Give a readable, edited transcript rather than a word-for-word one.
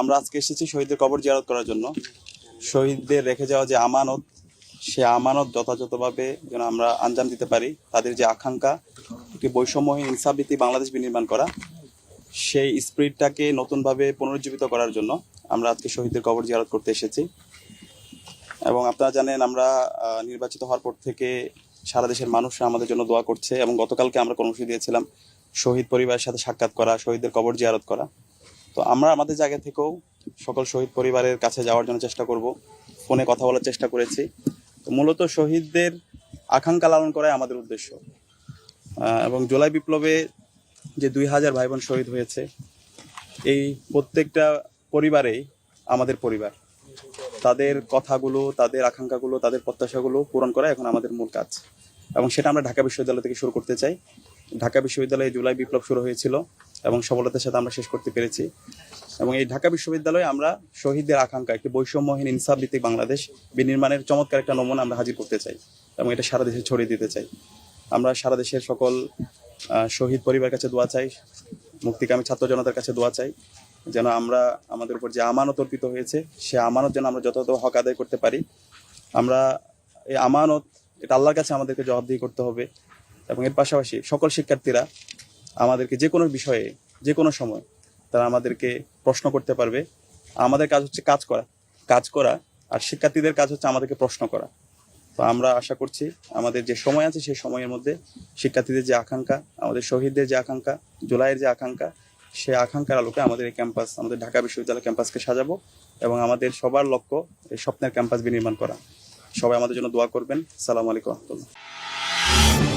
আমরা আজকে এসেছি শহীদদের কবর জিয়ারত করার জন্য। শহীদদের রেখে যাওয়া যে আমানত, সে আমানত যথাযথভাবে যেন আমরা আঞ্জাম দিতে পারি। তাদের যে আকাঙ্ক্ষা, একটি বৈষম্যহীন ইনসাফভিত্তিক বাংলাদেশ বিনির্মাণ করা, সেই স্পিরিটটাকে নতুনভাবে পুনরুজ্জীবিত করার জন্য আমরা আজকে শহীদদের কবর জিয়ারত করতে এসেছি। এবং আপনারা জানেন, আমরা নির্বাচিত হওয়ার পর থেকে সারা দেশের মানুষরা আমাদের জন্য দোয়া করছে। এবং গতকালকে আমরা কর্মসূচি দিয়েছিলাম শহীদ পরিবারের সাথে সাক্ষাৎ করা, শহীদদের কবর জিয়ারত করা। তো আমরা আমাদের জায়গা থেকেও সকল শহীদ পরিবারের কাছে যাওয়ার জন্য চেষ্টা করব, ফোনে কথা বলার চেষ্টা করেছি। তো মূলত শহীদদের আকাঙ্ক্ষা লালন করাই আমাদের উদ্দেশ্য। এবং জুলাই বিপ্লবে যে 2000 ভাই বোন শহীদ হয়েছে, এই প্রত্যেকটা পরিবারেই আমাদের পরিবার। তাদের কথাগুলো, তাদের আকাঙ্ক্ষাগুলো, তাদের প্রত্যাশাগুলো পূরণ করা এখন আমাদের মূল কাজ। এবং সেটা আমরা ঢাকা বিশ্ববিদ্যালয় থেকে শুরু করতে চাই। ঢাকা বিশ্ববিদ্যালয়ে জুলাই বিপ্লব শুরু হয়েছিল এবং সফলতার সাথে আমরা শেষ করতে পেরেছি। এবং এই ঢাকা বিশ্ববিদ্যালয়ে আমরা শহীদদের আকাঙ্ক্ষা, একটি বৈষম্যহীন ইনসাফভিত্তিক বাংলাদেশ বিনির্মাণের চমৎকার একটা নমুনা আমরা হাজির করতে চাই এবং এটা সারা দেশে ছড়িয়ে দিতে চাই। আমরা সারা দেশের সকল শহীদ পরিবারের কাছে দোয়া চাই, মুক্তিকামী ছাত্র জনতার কাছে দোয়া চাই, যেন আমরা আমাদের উপর যে আমানত অর্পিত হয়েছে, সে আমানত যেন আমরা যথাযথ হক আদায় করতে পারি। আমরা এই আমানত, এটা আল্লাহর কাছে আমাদেরকে জবাবদিহি করতে হবে। এবং এর পাশাপাশি সকল শিক্ষার্থীরা আমাদেরকে যে কোনো বিষয়ে, যে কোনো সময় তারা আমাদেরকে প্রশ্ন করতে পারবে। আমাদের কাজ হচ্ছে কাজ করা, আর শিক্ষার্থীদের কাজ হচ্ছে আমাদেরকে প্রশ্ন করা। তো আমরা আশা করছি আমাদের যে সময় আছে সেই সময়ের মধ্যে শিক্ষার্থীদের যে আকাঙ্ক্ষা, আমাদের শহীদদের যে আকাঙ্ক্ষা, জুলাইয়ের যে আকাঙ্ক্ষা, সেই আকাঙ্ক্ষার আলোকে আমাদের এই ক্যাম্পাস, আমাদের ঢাকা বিশ্ববিদ্যালয় ক্যাম্পাসকে সাজাবো এবং আমাদের সবার লক্ষ্য এই স্বপ্নের ক্যাম্পাস বিনির্মাণ করা। সবাই আমাদের জন্য দোয়া করবেন। আসসালামু আলাইকুম ওয়া রাহমাতুল্লাহ।